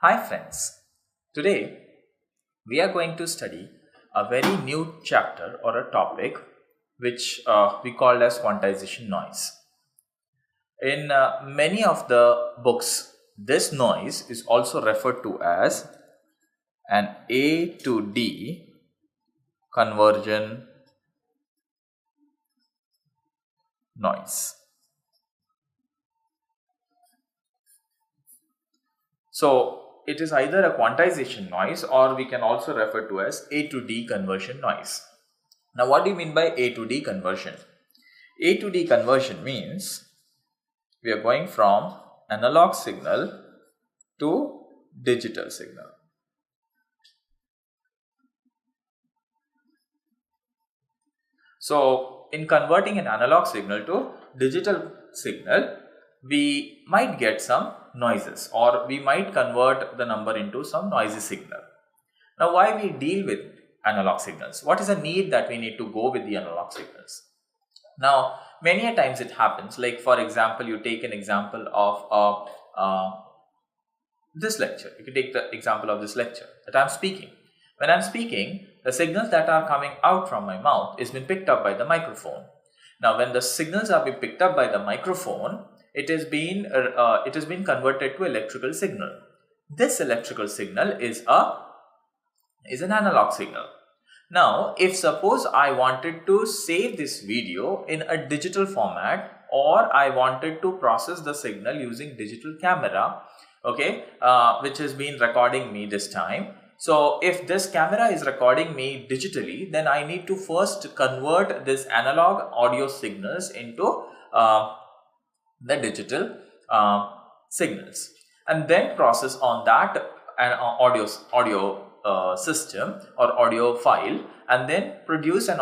Hi friends, today we are going to study a very new chapter or a topic which we called as quantization noise. In many of the books, this noise is also referred to as an A to D conversion noise. So it is either a quantization noise or we can also refer to as A to D conversion noise. Now what do you mean by A to D conversion? A to D conversion means we are going from analog signal to digital signal. So in converting an analog signal to digital signal, we might get some noises or we might convert the number into some noisy signal. Now why we deal with analog signals? What is the need that we need to go with the analog signals? Now many a times it happens, like for example, you take an example of this lecture. You can take the example of this lecture that I am speaking. When I am speaking, the signals that are coming out from my mouth is being picked up by the microphone. Now when the signals are being picked up by the microphone, it has been converted to electrical signal. This electrical signal is an analog signal. Now if suppose I wanted to save this video in a digital format, or I wanted to process the signal using digital camera, which has been recording me this time. So if this camera is recording me digitally, then I need to first convert this analog audio signals into the digital signals, and then process on that audio system or audio file, and then produce an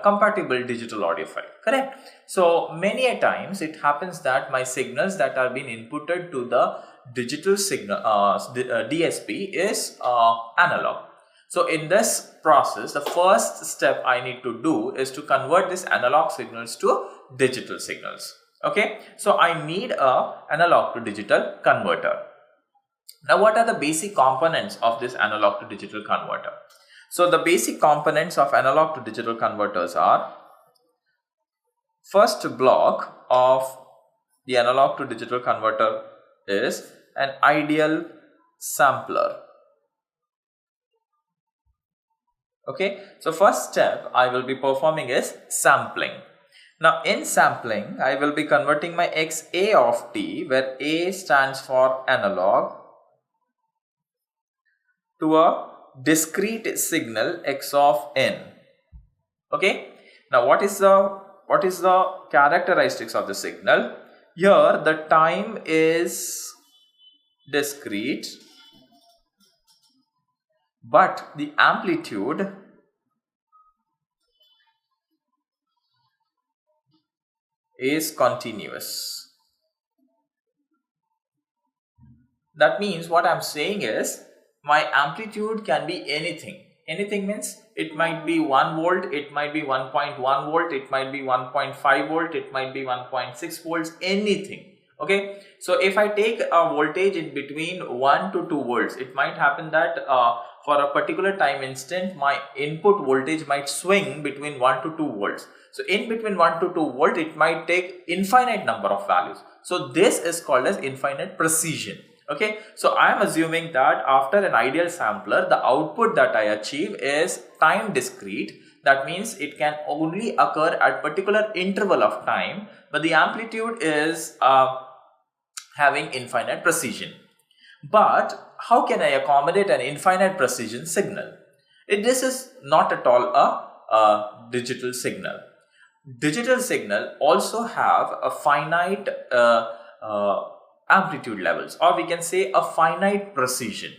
compatible digital audio file. Correct? So many a times it happens that my signals that are being inputted to the digital signal DSP is analog. So in this process, the first step I need to do is to convert these analog signals to digital signals. Okay, so I need a analog to digital converter. Now what are the basic components of this analog to digital converter? So the basic components of analog to digital converters are: first block of the analog to digital converter is an ideal sampler. Okay, so first step I will be performing is sampling. Now in sampling, I will be converting my XA of t, where A stands for analog, to a discrete signal X of n. Okay, now what is the characteristics of the signal? Here the time is discrete, but the amplitude is continuous. That means what I am saying is my amplitude can be anything. Anything means it might be 1 volt, it might be 1.1 volt, it might be 1.5 volt, it might be 1.6 volts, anything. Okay, so if I take a voltage in between 1 to 2 volts, it might happen that for a particular time instant, my input voltage might swing between 1 to 2 volts. So in between 1 to 2 volt, it might take infinite number of values. So this is called as infinite precision. Okay, so I am assuming that after an ideal sampler, the output that I achieve is time discrete. That means it can only occur at particular interval of time, but the amplitude is having infinite precision. But how can I accommodate an infinite precision signal? This is not at all a digital signal. Digital signal also have a finite amplitude levels, or we can say a finite precision.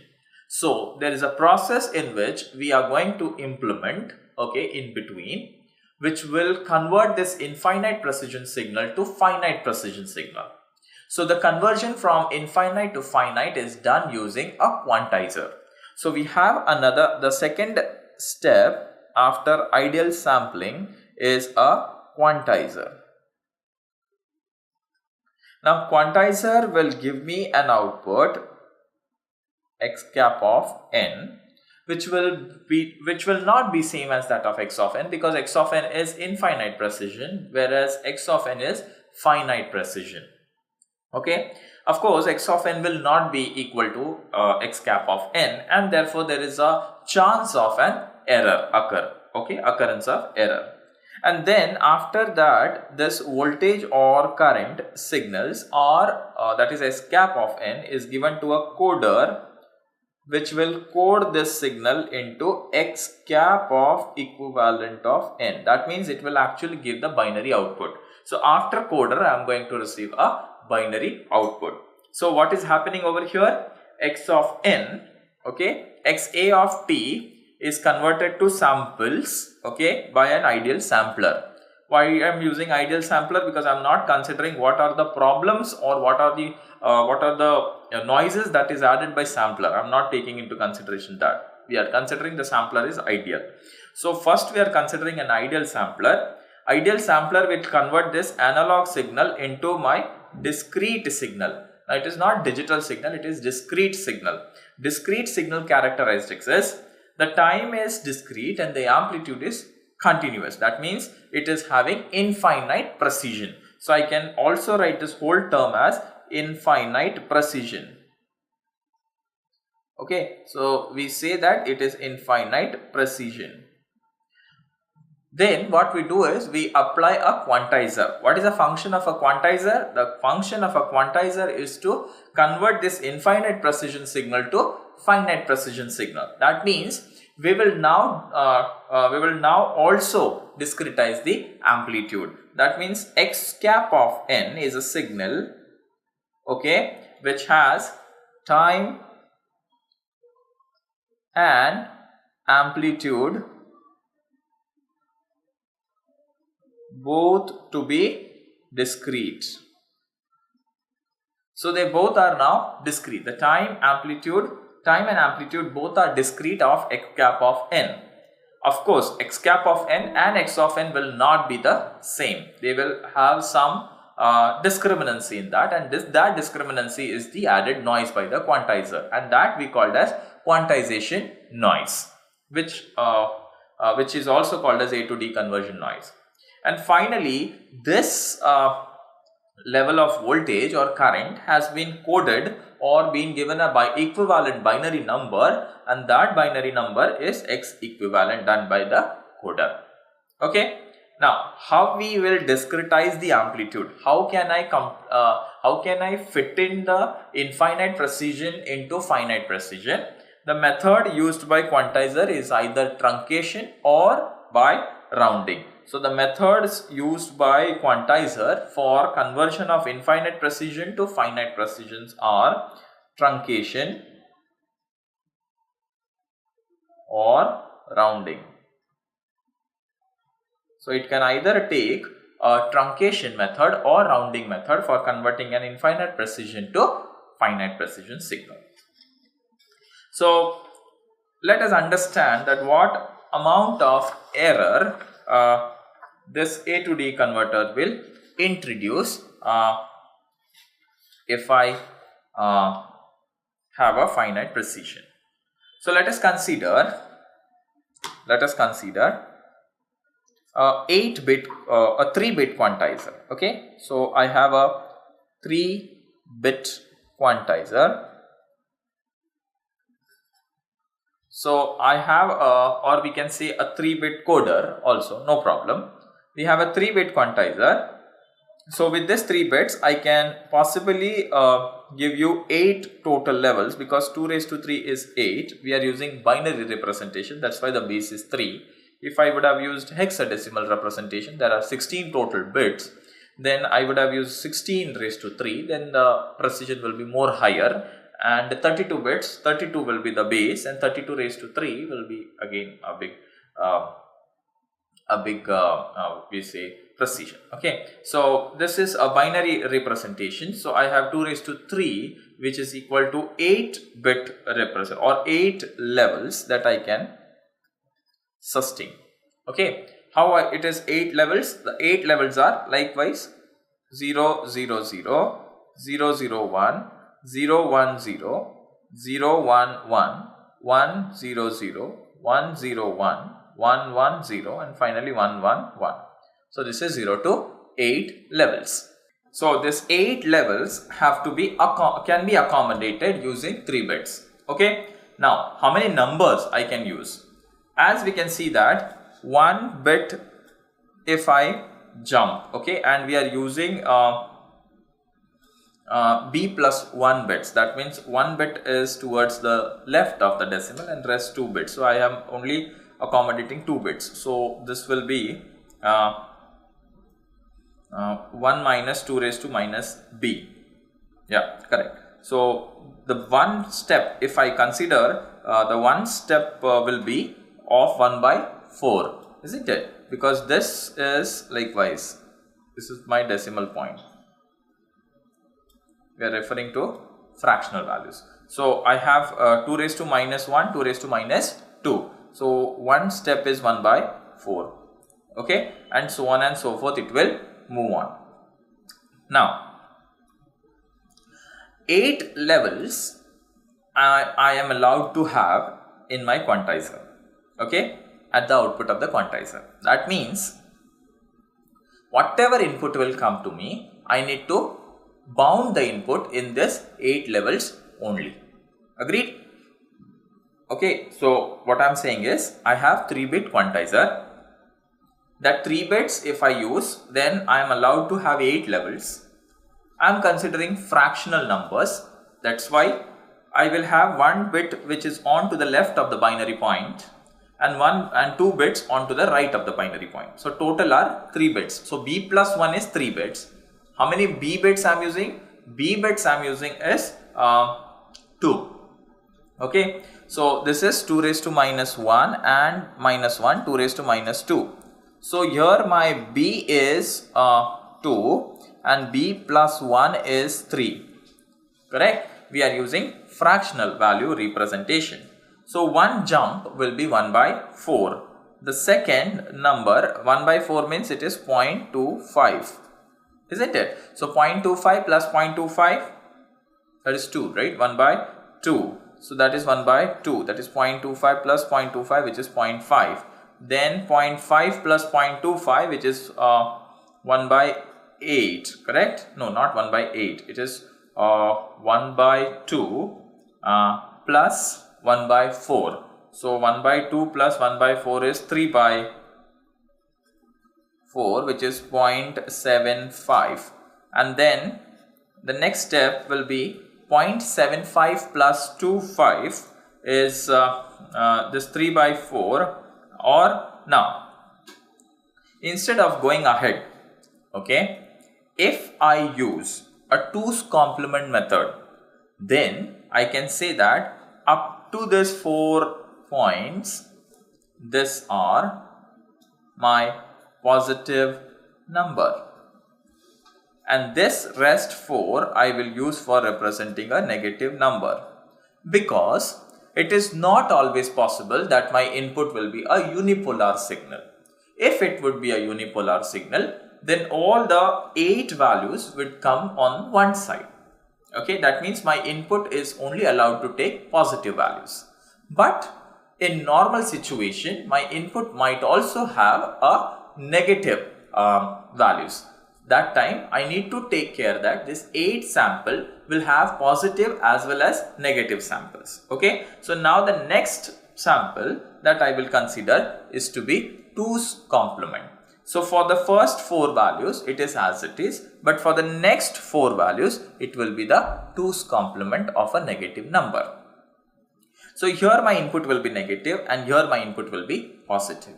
So there is a process in which we are going to implement, in between, which will convert this infinite precision signal to finite precision signal. So the conversion from infinite to finite is done using a quantizer. So we have the second step after ideal sampling is a quantizer. Now quantizer will give me an output x cap of n, which will not be same as that of x of n, because x of n is infinite precision, whereas x of n is finite precision. Okay, of course x of n will not be equal to x cap of n, and therefore there is a chance of an error occurrence of error. And then after that, this voltage or current signals are that is s cap of n is given to a coder, which will code this signal into x cap of equivalent of n. That means it will actually give the binary output. So after coder, I am going to receive a binary output. So what is happening over here? X of n, okay, xa of t is converted to samples, okay, by an ideal sampler. Why I am using ideal sampler? Because I am not considering what are the problems or what are the noises that is added by sampler. I am not taking into consideration that. We are considering the sampler is ideal. So first we are considering an ideal sampler. Ideal sampler will convert this analog signal into my discrete signal. Now it is not digital signal, it is discrete signal. Discrete signal characteristics is the time is discrete and the amplitude is continuous. That means it is having infinite precision. So I can also write this whole term as infinite precision. Okay, so we say that it is infinite precision. Then what we do is we apply a quantizer. What is the function of a quantizer? The function of a quantizer is to convert this infinite precision signal to finite precision signal. That means we will now also discretize the amplitude. That means x cap of n is a signal, okay, which has time and amplitude both to be discrete. So they both are now discrete. The time and amplitude both are discrete of x cap of n. Of course, x cap of n and x of n will not be the same. They will have some discriminancy in that, and that discriminancy is the added noise by the quantizer, and that we called as quantization noise, which is also called as A to D conversion noise. And finally, this level of voltage or current has been coded or been given a equivalent binary number, and that binary number is x equivalent done by the coder. Okay. Now, how we will discretize the amplitude? How can I fit in the infinite precision into finite precision? The method used by quantizer is either truncation or by rounding. So the methods used by quantizer for conversion of infinite precision to finite precisions are truncation or rounding. So it can either take a truncation method or rounding method for converting an infinite precision to finite precision signal. So let us understand that what amount of error this A to D converter will introduce if I have a finite precision. So let us consider a 3-bit quantizer. Okay, so I have a 3-bit quantizer. So I have or we can say a 3-bit coder also, no problem. We have a 3-bit quantizer. So with this 3 bits, I can possibly give you 8 total levels, because 2 raised to 3 is 8. We are using binary representation, that's why the base is 3. If I would have used hexadecimal representation, there are 16 total bits. Then I would have used 16 raised to 3, then the precision will be more higher. And 32 bits, 32 will be the base, and 32 raised to 3 will be again a big we say precision. Okay, so this is a binary representation. So I have 2 raised to 3, which is equal to 8-bit representation or 8 levels that I can sustain. Okay, how it is 8 levels? The 8 levels are likewise 0, 0, 0, 0, 0, 1, 0, 1, 0, 0 1 1, 1 0 0, 1 0 1, 1 1 0, and finally 1 1 1. So this is 0 to 8 levels. So this 8 levels have to be can be accommodated using 3 bits. Okay. Now how many numbers I can use? As we can see that 1 bit if I jump, okay, and we are using b plus 1 bits. That means 1 bit is towards the left of the decimal and rest 2 bits. So I am only accommodating 2 bits. So this will be 1 minus 2 raised to minus b. Yeah, correct. So the one step, if I consider the one step will be of 1 by 4, isn't it? Because this is likewise, this is my decimal point. We are referring to fractional values. So I have 2 raised to minus 1, 2 raised to minus 2. So one step is 1 by 4. Okay, and so on and so forth, it will move on. Now 8 levels I am allowed to have in my quantizer, okay, at the output of the quantizer. That means whatever input will come to me, I need to bound the input in this 8 levels only. Agreed? Okay, so what I am saying is I have 3-bit quantizer. That 3 bits if I use, then I am allowed to have 8 levels. I am considering fractional numbers. That's why I will have 1 bit which is on to the left of the binary point and 2 bits on to the right of the binary point. So total are 3 bits. So b plus 1 is 3 bits. How many b bits I am using? B bits I am using is 2. Okay. So this is 2 raised to minus 1 and minus 1, 2 raised to minus 2. So here my b is 2 and b plus 1 is 3. Correct? We are using fractional value representation. So one jump will be 1 by 4. The second number 1 by 4 means it is 0.25. Isn't it? So 0.25 plus 0.25, that is 2, right? 1 by 2. So that is 1 by 2. That is 0.25 plus 0.25, which is 0.5. Then 0.5 plus 0.25, which is 1 by 8. Correct? No, not 1 by 8. It is 1 by 2 plus 1 by 4. So 1 by 2 plus 1 by 4 is 3 by 4, which is 0.75. And then the next step will be 0.75 plus 25 is this 3 by 4. Or now, instead of going ahead, okay, if I use a 2's complement method, then I can say that up to this 4 points, these are my positive number, and this rest 4 I will use for representing a negative number, because it is not always possible that my input will be a unipolar signal. If it would be a unipolar signal, then all the 8 values would come on one side. Okay, that means my input is only allowed to take positive values. But in normal situation, my input might also have a negative values. That time I need to take care that this 8 sample will have positive as well as negative samples. Okay, so now the next sample that I will consider is to be 2's complement. So for the first 4 values it is as it is, but for the next 4 values it will be the 2's complement of a negative number. So here my input will be negative and here my input will be positive.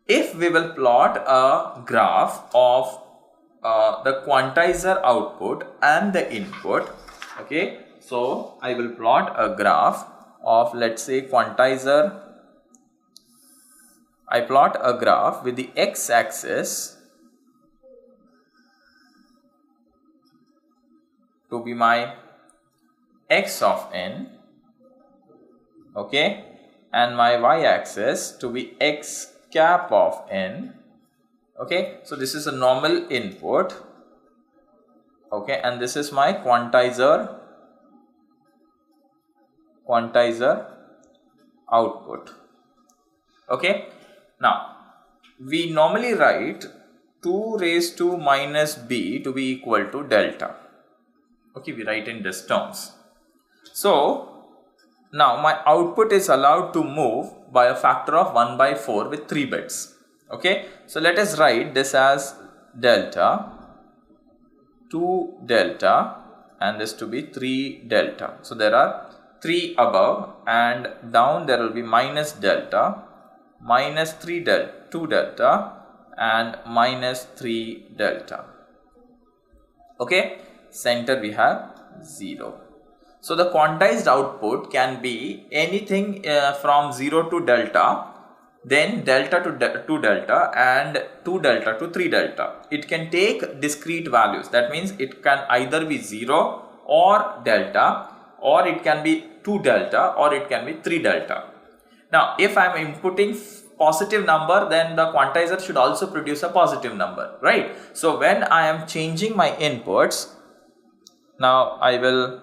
If we will plot a graph of the quantizer output and the input, okay, so I will plot a graph of, let's say, quantizer. I plot a graph with the x-axis to be my x of n, okay, and my y-axis to be x cap of n. Okay, so this is a normal input, okay, and this is my quantizer quantizer output. Okay. Now, we normally write 2 raised to minus b to be equal to delta. Okay, we write in this terms. So, now my output is allowed to move by a factor of 1 by 4 with 3 bits. Okay, so let us write this as delta, 2 delta, and this to be 3 delta. So there are 3 above, and down there will be minus delta, minus 3 delta, 2 delta, and minus 3 delta. Okay, center we have 0. So the quantized output can be anything from 0 to delta, then delta to 2 delta, and 2 delta to 3 delta. It can take discrete values. That means it can either be 0 or delta, or it can be 2 delta, or it can be 3 delta. Now, if I am inputting positive number, then the quantizer should also produce a positive number, right? So when I am changing my inputs, now I will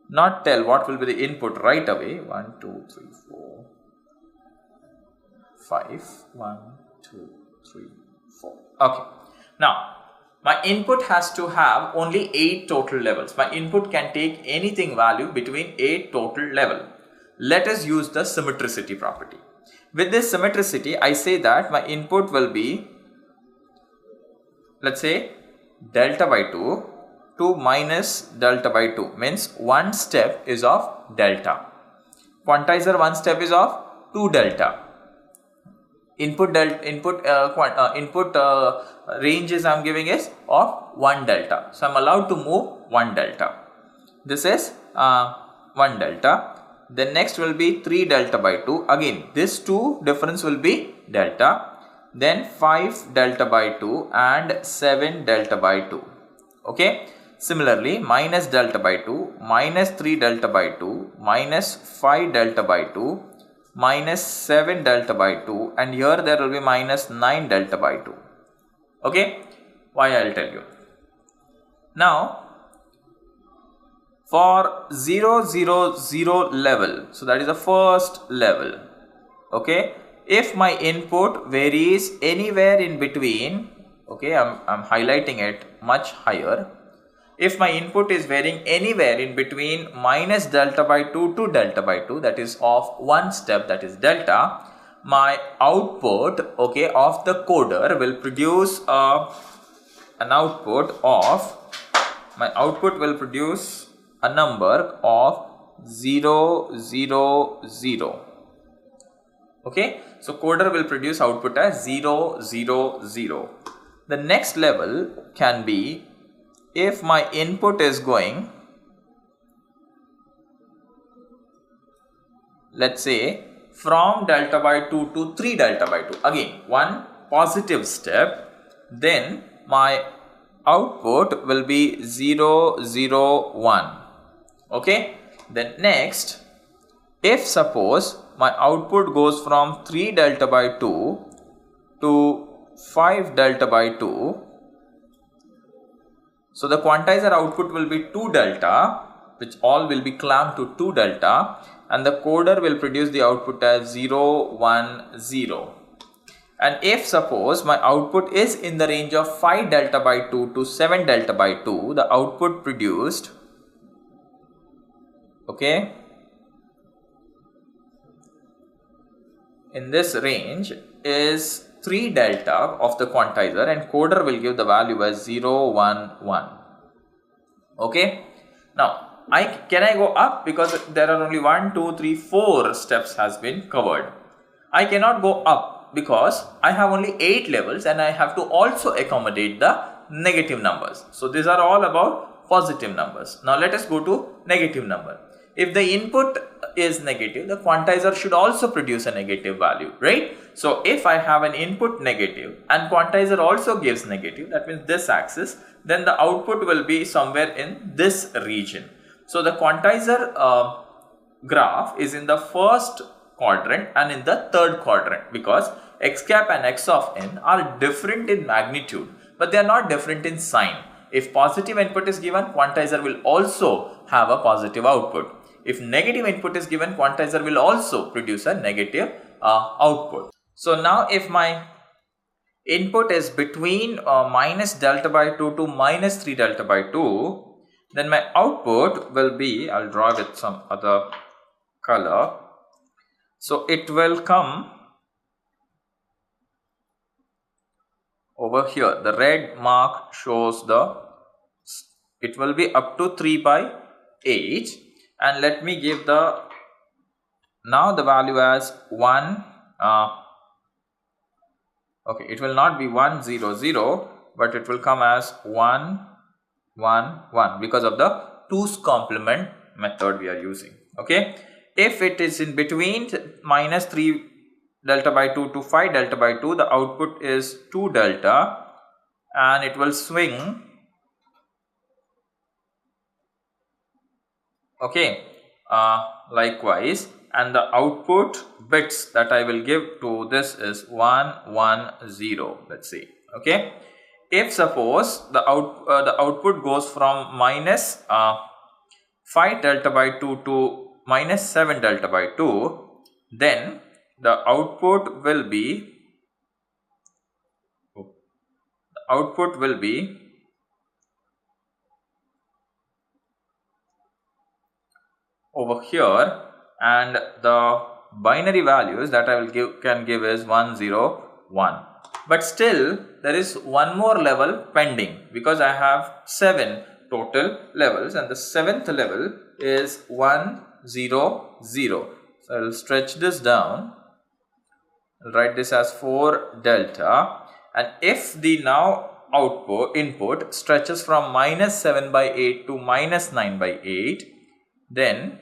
not tell what will be the input right away. 1, 2, 3, 4, 5, 1, 2, 3, 4. Okay. Now, my input has to have only 8 total levels. My input can take anything value between 8 total level. Let us use the symmetricity property. With this symmetricity, I say that my input will be, let's say, delta by 2 to minus delta by 2, means one step is of delta. Quantizer one step is of 2 delta. Input ranges I am giving is of 1 delta. So I am allowed to move 1 delta. This is 1 delta. Then next will be 3 delta by 2. Again, this 2 difference will be delta. Then 5 delta by 2 and 7 delta by 2. Okay. Similarly, minus delta by 2, minus 3 delta by 2, minus 5 delta by 2, minus 7 delta by 2, and here there will be minus 9 delta by 2. Okay. Why I will tell you. Now, for 0, 0, 0 level, so that is the first level. Okay. If my input varies anywhere in between, okay, I'm highlighting it much higher. If my input is varying anywhere in between minus delta by 2 to delta by 2, that is of one step, that is delta, my output, okay, of the coder will produce an output of, my output will produce a number of 0, 0, 0. Okay, so coder will produce output as 0, 0, 0. The next level can be, if my input is going, let's say, from delta by 2 to 3 delta by 2, again one positive step, then my output will be 0, 0, 1. Okay. Then next, if suppose my output goes from 3 delta by 2 to 5 delta by 2, so the quantizer output will be 2 delta, which all will be clamped to 2 delta, and the coder will produce the output as 0, 1, 0. And if suppose my output is in the range of 5 delta by 2 to 7 delta by 2, the output produced, okay, in this range is 3 delta of the quantizer, and coder will give the value as 0, 1, 1. Okay. Now, can I go up, because there are only 1, 2, 3, 4 steps has been covered. I cannot go up because I have only 8 levels and I have to also accommodate the negative numbers. So these are all about positive numbers. Now let us go to negative number. If the input is negative, the quantizer should also produce a negative value, right? So if I have an input negative and quantizer also gives negative, that means this axis, then the output will be somewhere in this region. So the quantizer graph is in the first quadrant and in the third quadrant, because x cap and x of n are different in magnitude, but they are not different in sign. If positive input is given, quantizer will also have a positive output. If negative input is given, quantizer will also produce a negative output. So now if my input is between minus delta by 2 to minus 3 delta by 2, then my output will be, I'll draw with some other color. So it will come over here. The red mark shows it will be up to 3 by 8, and let me give now the value as 1. Okay, it will not be 1 0 0, but it will come as 1 1 1 because of the 2's complement method we are using. Okay, if it is in between minus 3 delta by 2 to 5 delta by 2, the output is 2 delta, and it will swing. Okay, likewise, and the output bits that I will give to this is 1 1 0, let's say. Okay, if suppose the output goes from minus 5 delta by 2 to minus 7 delta by 2, then the output will be over here, and the binary values that I will can give is 1 0 1. But still there is one more level pending, because I have 7 total levels, and the 7th level is 1 0 0. So I will stretch this down. I'll write this as 4 delta, and if the now input stretches from minus 7 by 8 to minus 9 by 8, then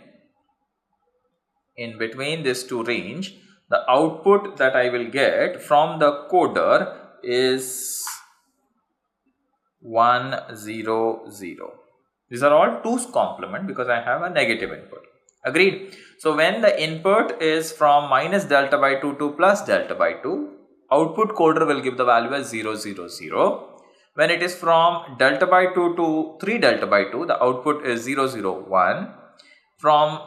in between this two range, the output that I will get from the coder is 1 0 0. These are all 2's complement because I have a negative input. Agreed? So when the input is from minus delta by 2 to plus delta by 2, output coder will give the value as 0 0 0. When it is from delta by 2 to 3 delta by 2, the output is 0 0 1. From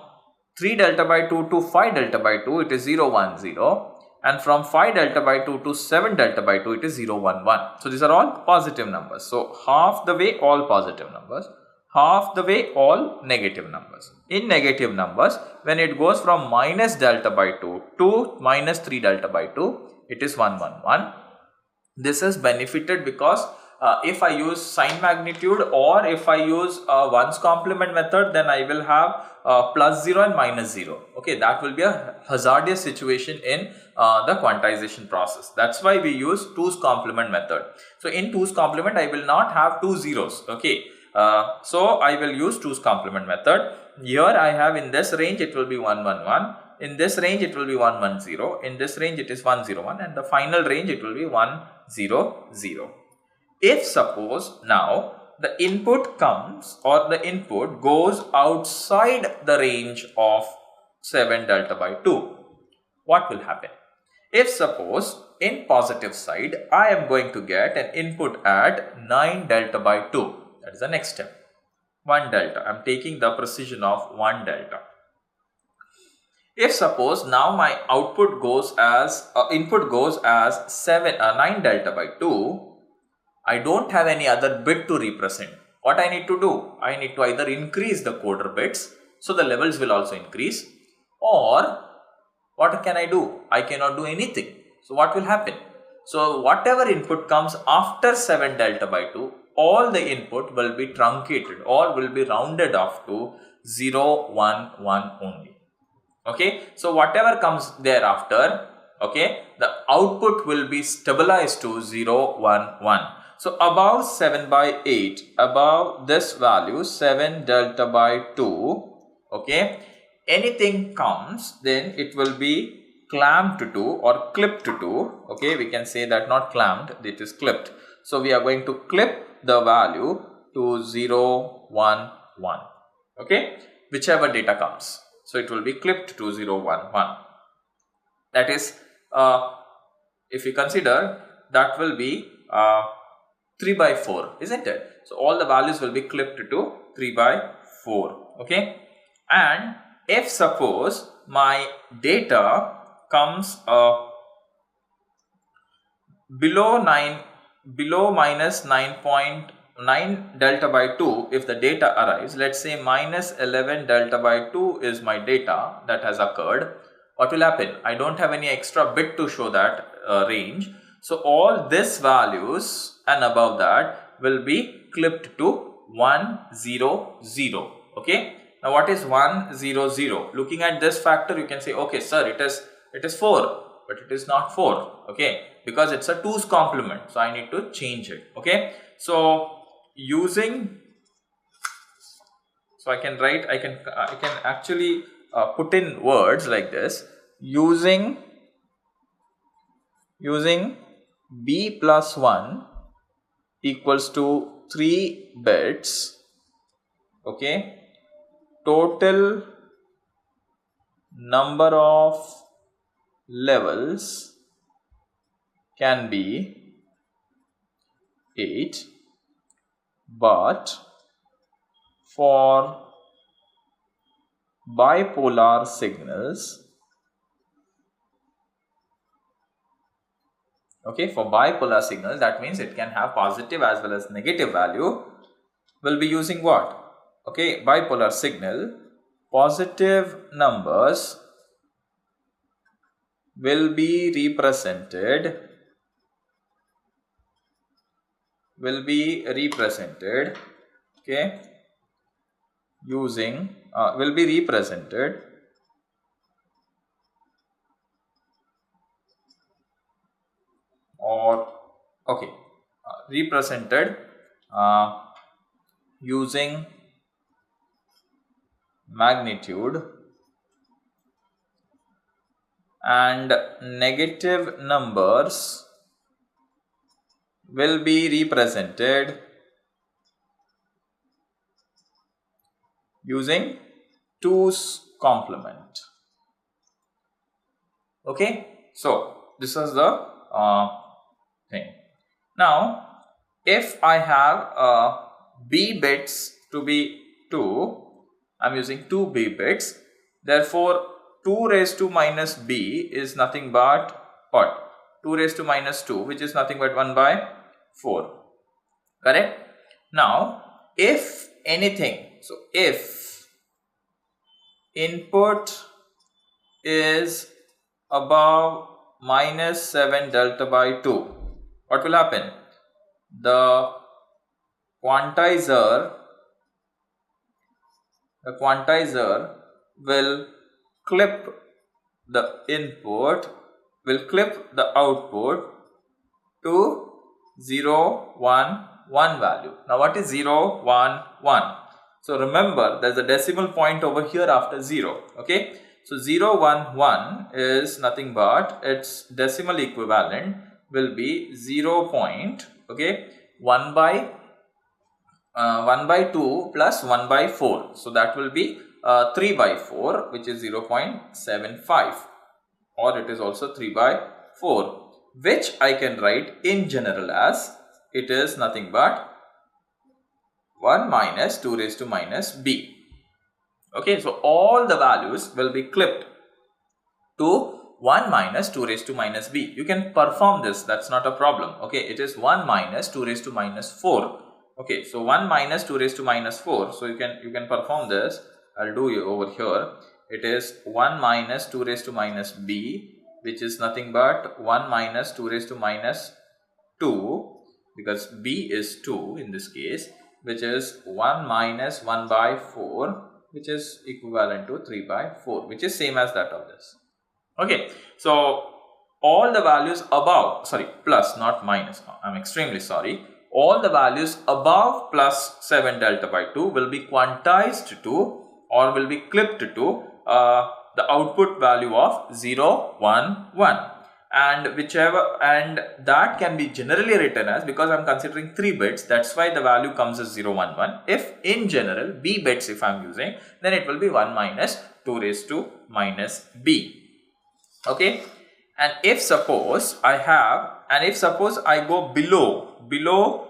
3 delta by 2 to 5 delta by 2, it is 0 1 0. And from 5 delta by 2 to 7 delta by 2, it is 0 1 1. So these are all positive numbers. So half the way all positive numbers, half the way all negative numbers. In negative numbers, when it goes from minus delta by 2 to minus 3 delta by 2, it is 1 1 1. This is benefited because if I use sign magnitude, or if I use 1's complement method, then I will have plus 0 and minus 0. Okay, that will be a hazardous situation in the quantization process. That's why we use 2's complement method. So in 2's complement, I will not have 2 zeros. Okay, so I will use 2's complement method. Here I have, in this range it will be 1 1 1. In this range it will be 1 1 0. In this range it is 1 0 1, and the final range it will be 1 0 0. If suppose now the input comes, or the input goes outside the range of 7 delta by 2, what will happen? If suppose in positive side I am going to get an input at 9 delta by 2, that is the next step, 1 delta. I am taking the precision of 1 delta. If suppose now my output goes as input goes as 9 delta by 2, I don't have any other bit to represent. What I need to do? I need to either increase the coder bits, so the levels will also increase, or what can I do? I cannot do anything. So what will happen? So whatever input comes after 7 delta by 2, all the input will be truncated or will be rounded off to 0 1 1 only. Okay, so whatever comes thereafter, okay, the output will be stabilized to 0 1 1. So above 7 by 8, above this value 7 delta by 2, okay, anything comes, then it will be clamped to or clipped to. Okay, we can say that not clamped, it is clipped. So we are going to clip the value to 0 1 1. Okay, whichever data comes. So it will be clipped to 0 1 1. That is, if you consider, that will be 3 by 4, isn't it? So all the values will be clipped to 3 by 4. Okay, and if suppose my data comes below minus 9.9 delta by 2, if the data arrives, let's say minus 11 delta by 2 is my data that has occurred, what will happen? I don't have any extra bit to show that range. So all this values and above that will be clipped to 1 0 0. Okay. Now what is 1 0 0? Looking at this factor, you can say, okay sir, it is 4, but it is not 4. Okay, because it's a 2's complement, so I need to change it. Okay, so I can write, I can actually put in words like this, using b plus 1 equals to 3 bits. Okay, total number of levels can be 8, but for bipolar signals, okay, for bipolar signals, that means it can have positive as well as negative value, we'll be using what? Okay, bipolar signal, positive numbers will be represented okay, using will be represented or okay represented using magnitude, and negative numbers will be represented using 2's complement. Okay, so this is the thing. Now if I have b bits to be 2, I am using 2 b bits, therefore 2 raised to minus b is nothing but what? 2 raised to minus 2, which is nothing but 1 by 4. Correct? Now if anything, so if input is above minus 7 delta by 2, what will happen? The quantizer will clip the input, will clip the output to 0 1 1 value. Now what is 0 1 1? So remember, there's a decimal point over here after 0. Okay, so 0 1 1 is nothing but its decimal equivalent will be 0 point, okay, 1 by 2 plus 1 by 4. So that will be 3 by 4, which is 0.75, or it is also 3 by 4, which I can write in general as it is nothing but 1 minus 2 raised to minus b. Okay, so all the values will be clipped to 1 minus 2 raised to minus b. You can perform this, that's not a problem. Okay, it is 1 minus 2 raised to minus 4. Okay, so 1 minus 2 raised to minus 4. So you can perform this. I'll do it over here. It is 1 minus 2 raised to minus b, which is nothing but 1 minus 2 raised to minus 2, because b is 2 in this case, which is 1 minus 1 by 4, which is equivalent to 3 by 4, which is same as that of this. Okay, so all the values above, sorry, plus, not minus, I'm extremely sorry. All the values above plus 7 delta by 2 will be quantized to, or will be clipped to the output value of 0 1 1, and whichever, and that can be generally written as, because I'm considering 3 bits, that's why the value comes as 0 1 1. If in general b bits if I'm using, then it will be 1 minus 2 raised to minus b. Okay, and if suppose I go below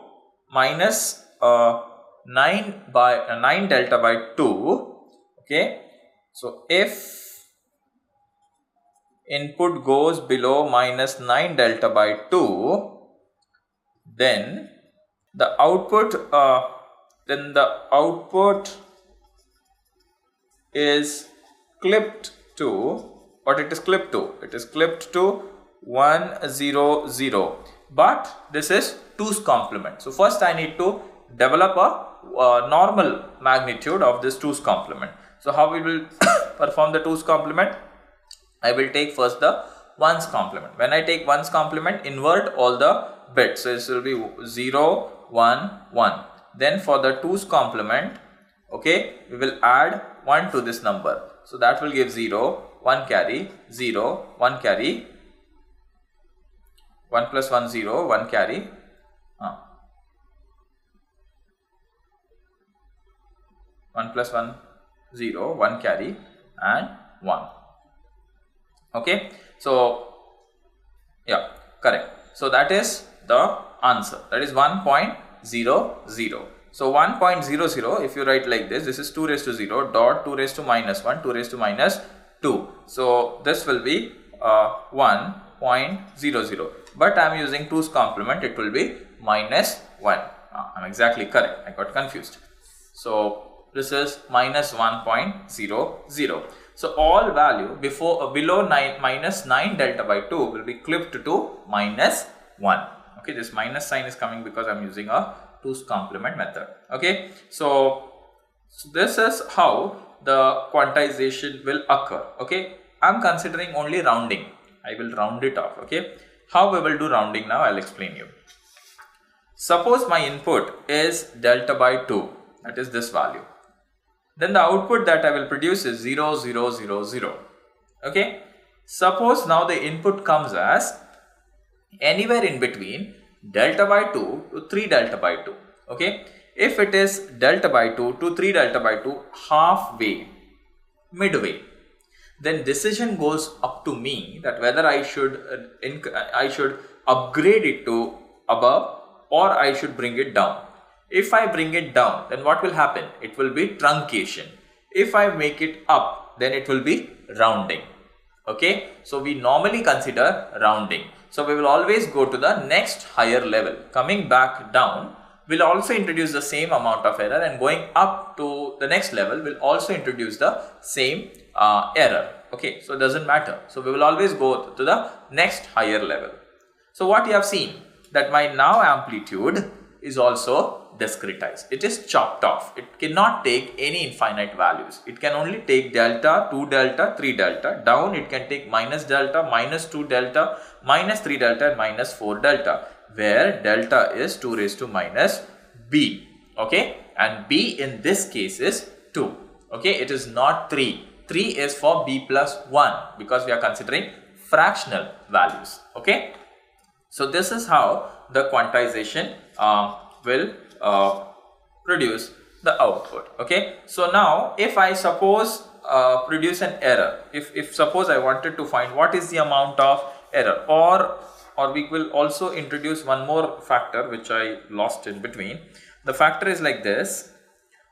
minus 9 delta by 2, okay, So if input goes below minus 9 delta by 2, then the output is clipped to what it is clipped to. It is clipped to 100, but this is 2's complement. So first I need to develop a normal magnitude of this 2's complement. So how we will perform the 2's complement? I will take first the 1's complement. When I take 1's complement, invert all the bits. So this will be 0, 1, 1. Then for the 2's complement, okay, we will add 1 to this number. So that will give 0, 1 carry, 0, 1 carry, 1 plus 1, 0, 1 carry. 1 plus 1, 0, 1 carry and 1. Okay, so yeah, correct. So that is the answer. That is 1.00. So 1.00, if you write like this, this is 2 raised to 0 dot 2 raised to minus 1, 2 raised to minus 2. So this will be 1.00. But I am using 2's complement, it will be minus 1. I am exactly correct. I got confused. So this is minus 1.00. So all value below minus 9 delta by 2 will be clipped to minus 1. Okay, this minus sign is coming because I am using a 2's complement method. Okay, so this is how the quantization will occur. Okay, I am considering only rounding. I will round it off. Okay, how we will do rounding now, I will explain you. Suppose my input is delta by 2, that is this value. Then the output that I will produce is 0, 0, 0, 0. Okay. Suppose now the input comes as anywhere in between delta by 2 to 3 delta by 2. Okay. If it is delta by 2 to 3 delta by 2, halfway, midway, then decision goes up to me that whether I should upgrade it to above or I should bring it down. If I bring it down, then what will happen? It will be truncation. If I make it up, then it will be rounding. Okay, so we normally consider rounding. So we will always go to the next higher level. Coming back down, we'll also introduce the same amount of error, and going up to the next level will also introduce the same error. Okay, so it doesn't matter. So we will always go to the next higher level. So what you have seen, that my now amplitude is also discretized. It is chopped off. It cannot take any infinite values. It can only take delta, 2 delta, 3 delta. Down it can take minus delta, minus 2 delta, minus 3 delta and minus 4 delta, where delta is 2 raised to minus b. Okay, and b in this case is 2. Okay, it is not 3. 3 is for b plus 1 because we are considering fractional values. Okay, so this is how the quantization will produce the output. Okay, so now if I suppose produce an error, if suppose I wanted to find what is the amount of error, or we will also introduce one more factor which I lost in between. The factor is like this.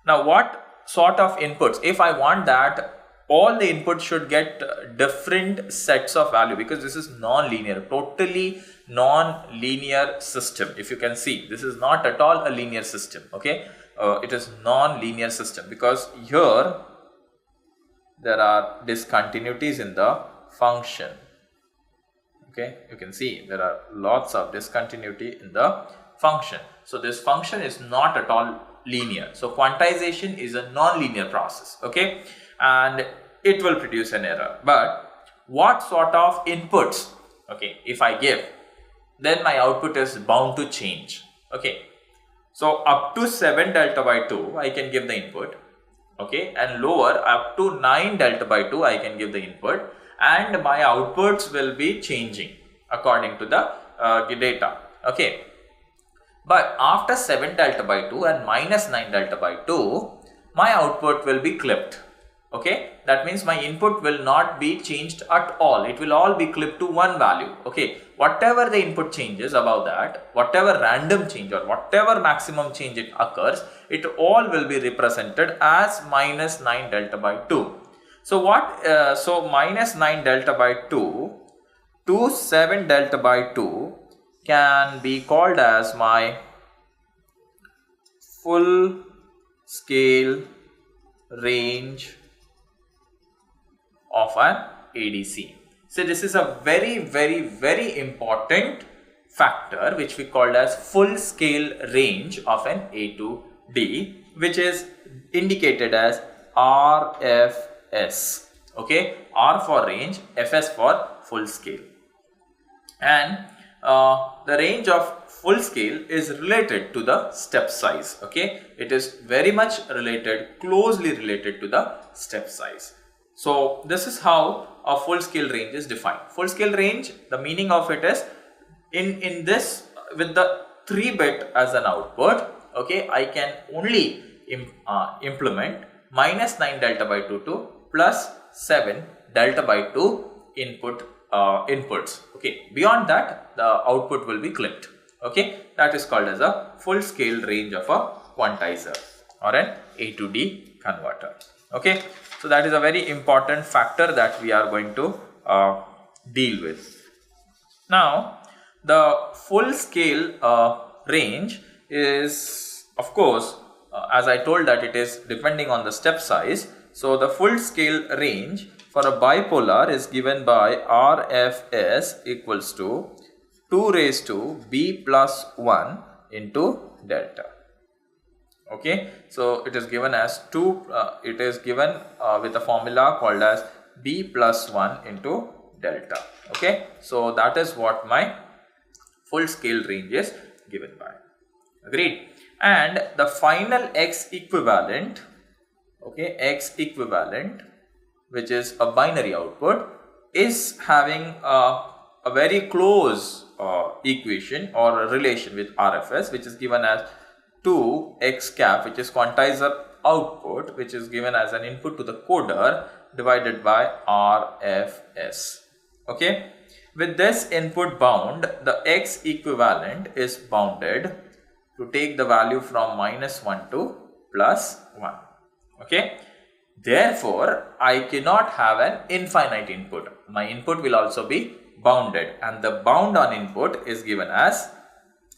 Now what sort of inputs, if I want that all the inputs should get different sets of value, because this is non-linear, totally non-linear system. If you can see, this is not at all a linear system. Okay, it is non-linear system because here there are discontinuities in the function. Okay, you can see there are lots of discontinuity in the function. So this function is not at all linear. So quantization is a non-linear process. Okay, and it will produce an error. But what sort of inputs, okay, if I give, then my output is bound to change. Okay, so up to 7 delta by 2 I can give the input. Okay, and lower up to 9 delta by 2 I can give the input, and my outputs will be changing according to the data. Okay, but after 7 delta by 2 and minus 9 delta by 2, my output will be clipped. Okay, that means my input will not be changed at all. It will all be clipped to one value. Okay, whatever the input changes above that, whatever random change or whatever maximum change it occurs, it all will be represented as minus 9 delta by 2. So so minus 9 delta by 2 to 7 delta by 2 can be called as my full scale range of an ADC. So this is a very important factor which we called as full scale range of an A to D, which is indicated as RFS. Okay, R for range, FS for full scale. And the range of full scale is related to the step size. Okay, it is very much related, closely related to the step size. So this is how a full scale range is defined. Full scale range, the meaning of it is in this, with the 3-bit as an output, okay, I can only implement minus 9 delta by 2 to plus 7 delta by 2 inputs. Okay, beyond that the output will be clipped. Okay, that is called as a full scale range of a quantizer or an A to D converter. Okay, so that is a very important factor that we are going to deal with. Now the full scale range is, of course, as I told, that it is depending on the step size. So the full scale range for a bipolar is given by RFS equals to 2 raised to B plus 1 into delta. Okay, so it is given as it is given with a formula called as B plus 1 into delta. Okay, so that is what my full scale range is given by. Agreed. And the final X equivalent, okay, X equivalent, which is a binary output, is having a very close equation or a relation with RFS, which is given as 2x cap, which is quantizer output, which is given as an input to the coder, divided by RFS. Okay, with this input bound, the X equivalent is bounded to take the value from minus 1 to plus 1. Okay, therefore I cannot have an infinite input. My input will also be bounded, and the bound on input is given as,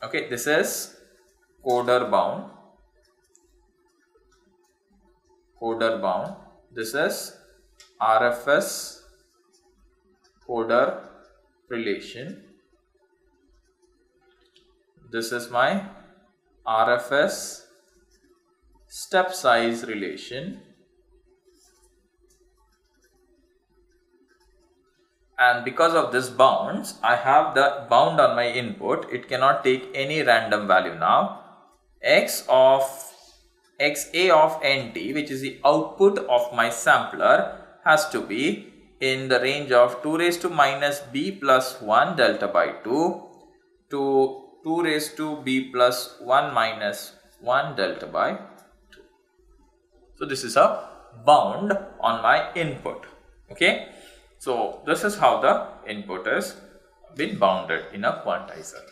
okay, this is coder bound, this is RFS coder relation, this is my RFS step size relation, and because of this bounds, I have the bound on my input. It cannot take any random value now. XA of NT, which is the output of my sampler, has to be in the range of 2 raised to minus B plus 1 delta by 2 to 2 raised to B plus 1 minus 1 delta by 2. So this is a bound on my input. Okay, so this is how the input is been bounded in a quantizer,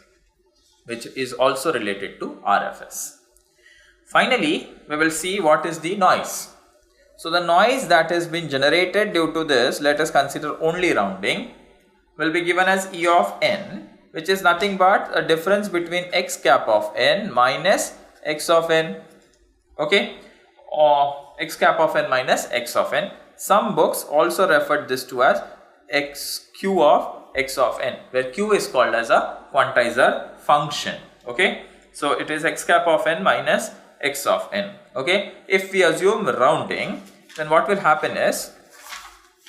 which is also related to RFS. Finally, we will see what is the noise. So the noise that has been generated due to this, let us consider only rounding, will be given as E of n, which is nothing but a difference between x cap of n minus x of n. Okay, or x cap of n minus x of n. Some books also referred this to as q of x of n, where q is called as a quantizer function. Okay, so it is x cap of n minus x of n. Okay, if we assume rounding, then what will happen is,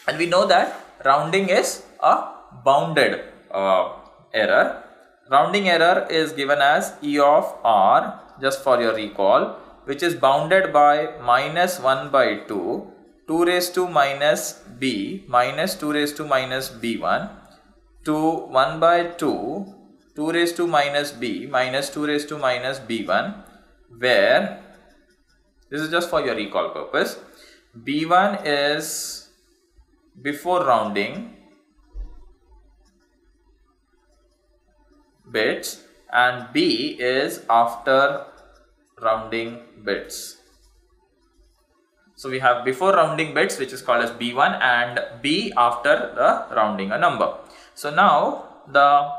and we know that rounding is a bounded error. Rounding error is given as E of r, just for your recall, which is bounded by minus 1 by 2, 2 raised to minus b minus 2 raised to minus b1 to 1 by 2, 2 raised to minus b minus 2 raised to minus b1, where this is just for your recall purpose. B1 is before rounding bits and B is after rounding bits. So we have before rounding bits, which is called as B1, and B after the rounding a number. So now the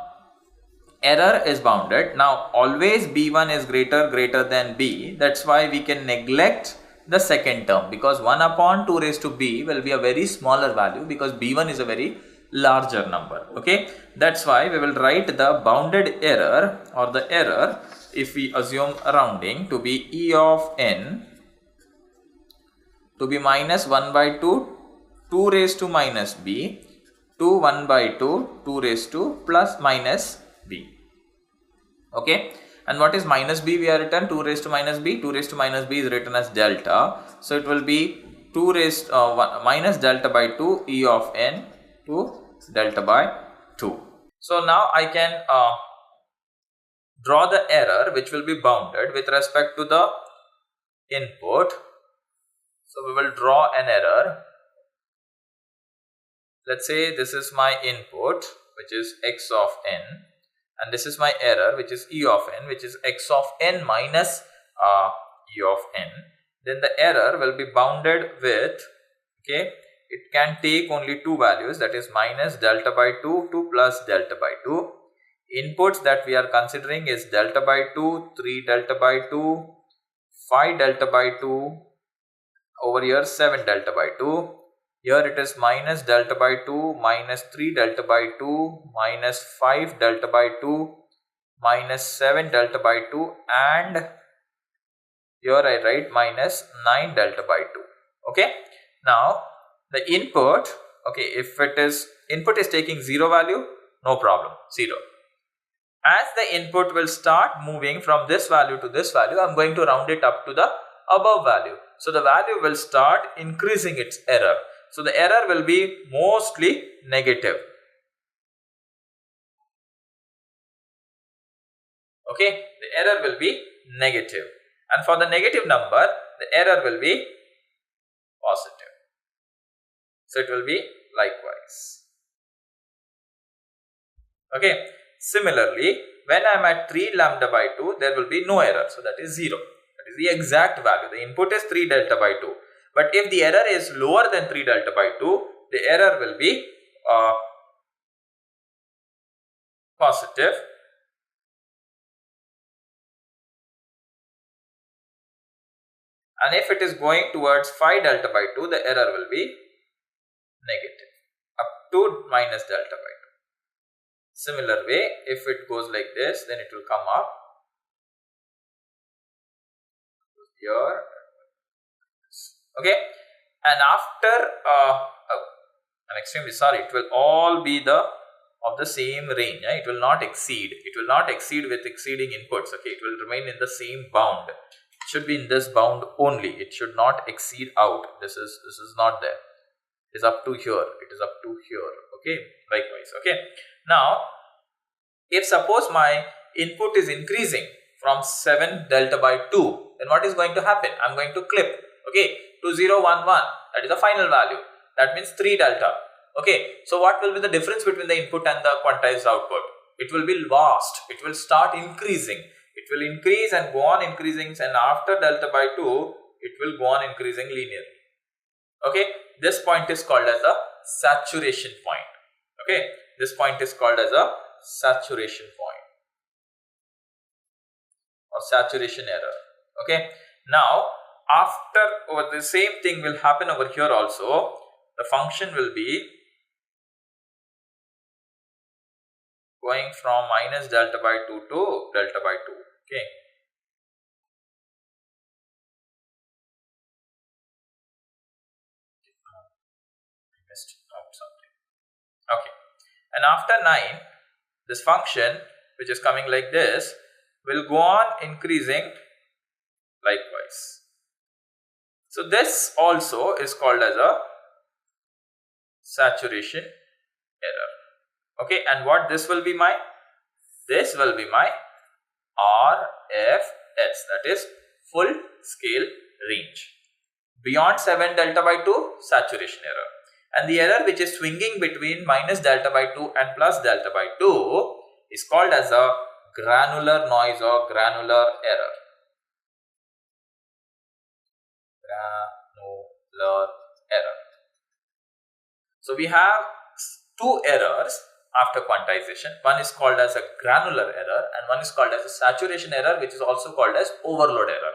error is bounded. Now always B1 is greater than B. That's why we can neglect the second term, because 1 upon 2 raised to B will be a very smaller value, because B1 is a very larger number. Okay, that's why we will write the bounded error, or the error, if we assume rounding, to be E of n to be minus 1 by 2, 2 raised to minus B, to 1 by 2, 2 raised to plus minus B. Okay, and what is minus B? We are written 2 raised to minus B. 2 raised to minus B is written as delta. So it will be 2 raised minus delta by 2 E of n to delta by 2. So now I can draw the error which will be bounded with respect to the input. So we will draw an error. Let's say this is my input, which is x of n, and this is my error, which is E of n, which is x of n minus E of n. Then the error will be bounded with, okay, it can take only two values, that is minus delta by 2 to plus delta by 2. Inputs that we are considering is delta by 2, 3 delta by 2, 5 delta by 2, over here 7 delta by 2. Here it is minus delta by 2, minus 3 delta by 2, minus 5 delta by 2, minus 7 delta by 2, and here I write minus 9 delta by 2. Okay. Now the input, okay, if it is input is taking 0 value, no problem, 0. As the input will start moving from this value to this value, I am going to round it up to the above value. So the value will start increasing its error. So the error will be mostly negative. Okay, the error will be negative. And for the negative number, the error will be positive. So it will be likewise. Okay, similarly, when I am at 3 lambda by 2, there will be no error. So that is 0. That is the exact value. The input is 3 delta by 2. But if the error is lower than 3 delta by 2, the error will be positive. And if it is going towards 5 delta by 2, the error will be negative up to minus delta by 2. Similar way, if it goes like this, then it will come up here. Okay, and after I'm extremely sorry, it will all be of the same range. It will not exceed. It will not exceed with exceeding inputs. Okay, it will remain in the same bound. It should be in this bound only. It should not exceed out. This is not there. It is up to here. It is up to here. Okay, likewise. Okay, now if suppose my input is increasing from 7 delta by 2, then what is going to happen? I am going to clip. Okay, to 0, 1, 1. That is the final value. That means 3 delta. Okay, so what will be the difference between the input and the quantized output? It will be vast. It will start increasing. It will increase and go on increasing, and after delta by 2, it will go on increasing linearly. Okay, this point is called as a saturation point. Okay, this point is called as a saturation point or saturation error. Okay, now after the same thing will happen over here also. The function will be going from minus delta by 2 to delta by 2. Okay, I missed out something. Okay, and after 9, this function, which is coming like this, will go on increasing likewise. So this also is called as a saturation error. Okay, and what this will be my? This will be my RFS, that is full scale range. Beyond 7 delta by 2, saturation error. And the error which is swinging between minus delta by 2 and plus delta by 2 is called as a granular noise or granular error. Granular error. So we have two errors after quantization. One is called as a granular error and one is called as a saturation error, which is also called as overload error.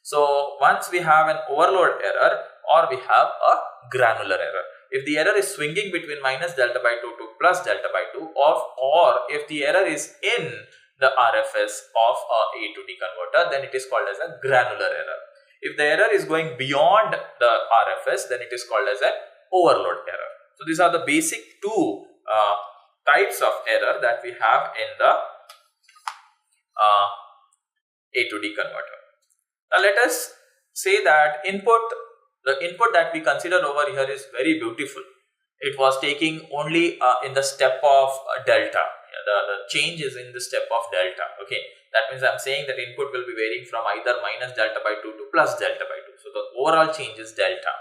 So once we have an overload error or we have a granular error. If the error is swinging between minus delta by 2 to plus delta by 2 or if the error is in the RFS of a A to D converter, then it is called as a granular error. If the error is going beyond the RFS, then it is called as an overload error. So these are the basic two types of error that we have in the A to D converter. Now let us say that the input that we consider over here is very beautiful. It was taking only in the step of delta. The change is in the step of delta. Okay, that means I am saying that input will be varying from either minus delta by 2 to plus delta by 2. So the overall change is delta.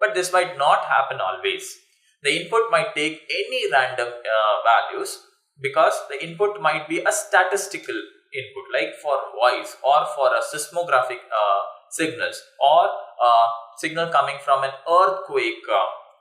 But this might not happen always. The input might take any random values because the input might be a statistical input, like for voice or for a seismographic signals or signal coming from an earthquake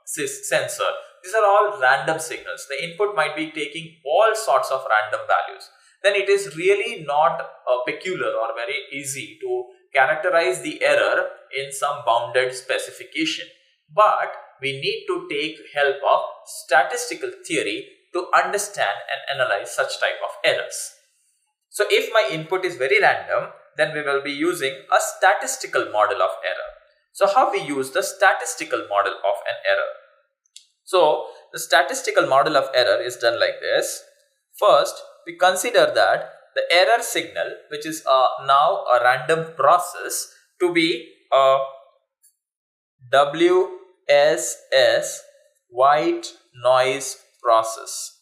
sensor. These are all random signals. The input might be taking all sorts of random values. Then it is really not peculiar or very easy to characterize the error in some bounded specification. But we need to take help of statistical theory to understand and analyze such type of errors. So if my input is very random, then we will be using a statistical model of error. So how we use the statistical model of an error? So the statistical model of error is done like this. First, we consider that the error signal, which is now a random process, to be a WSS white noise process.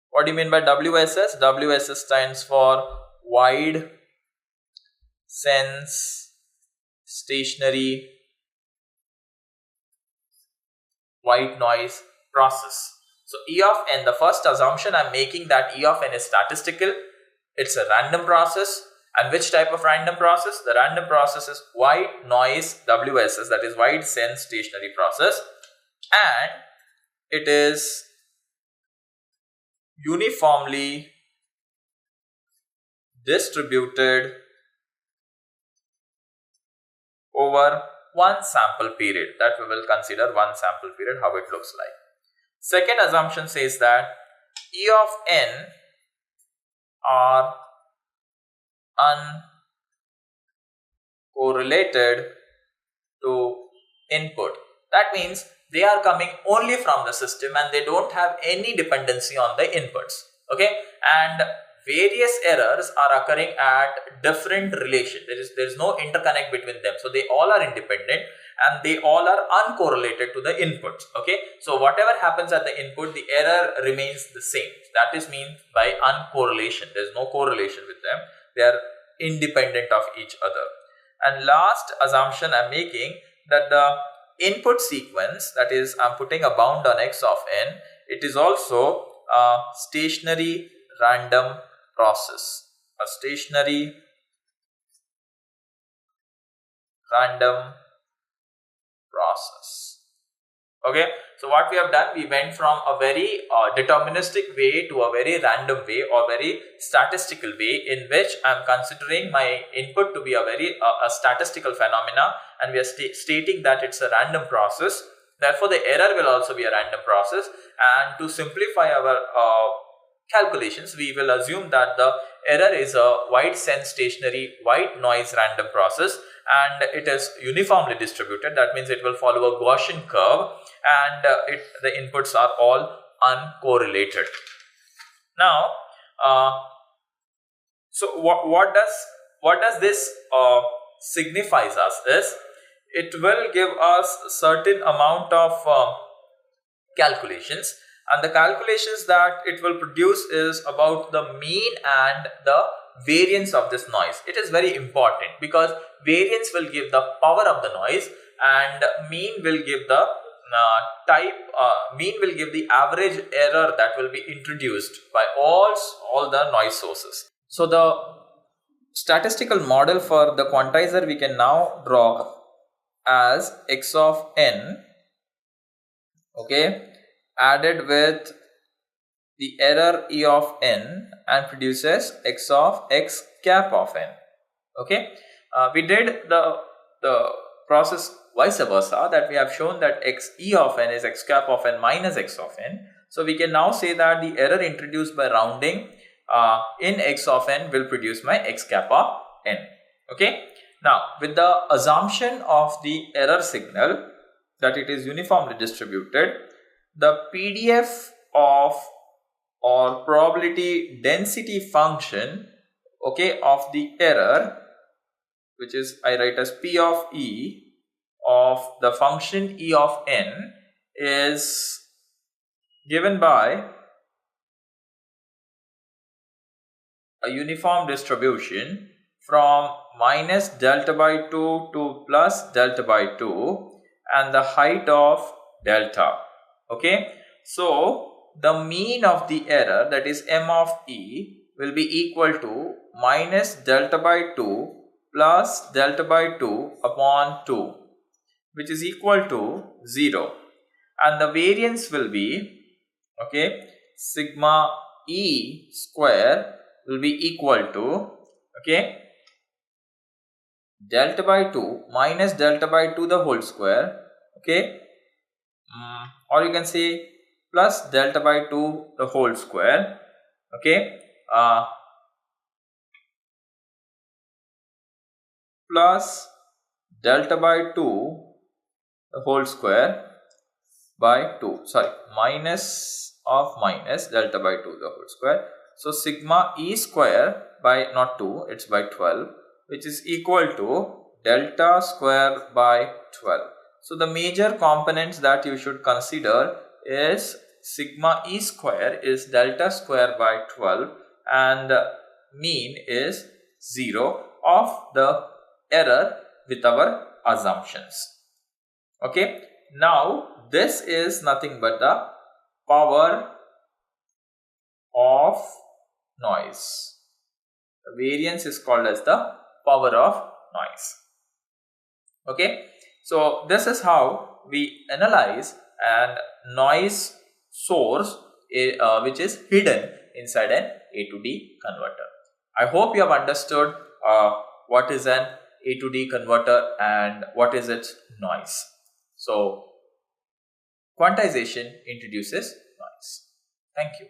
What do you mean by WSS? WSS stands for wide sense stationary white noise process. So E of n, the first assumption I am making that E of n is statistical. It's a random process. And which type of random process? The random process is white noise WSS, that is wide sense stationary process, and it is uniformly distributed over one sample period. That we will consider one sample period, how it looks like. Second assumption says that E of n are uncorrelated to input. That means they are coming only from the system and they don't have any dependency on the inputs. Okay, and various errors are occurring at different relation. There is no interconnect between them. So they all are independent and they all are uncorrelated to the inputs. Okay, so whatever happens at the input, the error remains the same. That is meant by uncorrelation. There is no correlation with them. They are independent of each other. And last assumption I am making that the input sequence, that is I am putting a bound on x of n, it is also a stationary random process. A stationary random process. Okay, so what we have done, we went from a very deterministic way to a very random way or very statistical way, in which I am considering my input to be a very statistical phenomena, and we are stating that it's a random process. Therefore, the error will also be a random process. And to simplify our calculations, we will assume that the error is a wide sense stationary white noise random process, and it is uniformly distributed. That means it will follow a Gaussian curve, and the inputs are all uncorrelated. Now, so what does this signifies us is, it will give us a certain amount of calculations, and the calculations that it will produce is about the mean and the variance of this noise. It is very important because variance will give the power of the noise and mean will give the mean will give the average error that will be introduced by all the noise sources. So the statistical model for the quantizer we can now draw as x of n, okay, added with the error e of n and produces x of x cap of n. Okay, we did the process vice versa, that we have shown that x e of n is x cap of n minus x of n. So we can now say that the error introduced by rounding in x of n will produce my x cap of n. Okay, now with the assumption of the error signal that it is uniformly distributed, the PDF of or probability density function, okay, of the error, which is I write as P of E of the function E of n, is given by a uniform distribution from minus delta by 2 to plus delta by 2 and the height of delta. Okay, so the mean of the error, that is m of E, will be equal to minus delta by 2 plus delta by 2 upon 2, which is equal to 0, and the variance will be, okay, sigma E square will be equal to, okay, delta by 2 minus delta by 2 the whole square, okay, or you can say plus delta by 2 the whole square, okay, plus delta by 2 the whole square by 2, sorry, minus of minus delta by 2 the whole square. So sigma E square by not 2, it's by 12, which is equal to delta square by 12. So the major components that you should consider is sigma E square is delta square by 12 and mean is 0 of the error with our assumptions. Okay, now this is nothing but the power of noise. The variance is called as the power of noise. Okay, so this is how we analyze an noise source which is hidden inside an A to D converter. I hope you have understood what is an A to D converter and what is its noise. So quantization introduces noise. Thank you.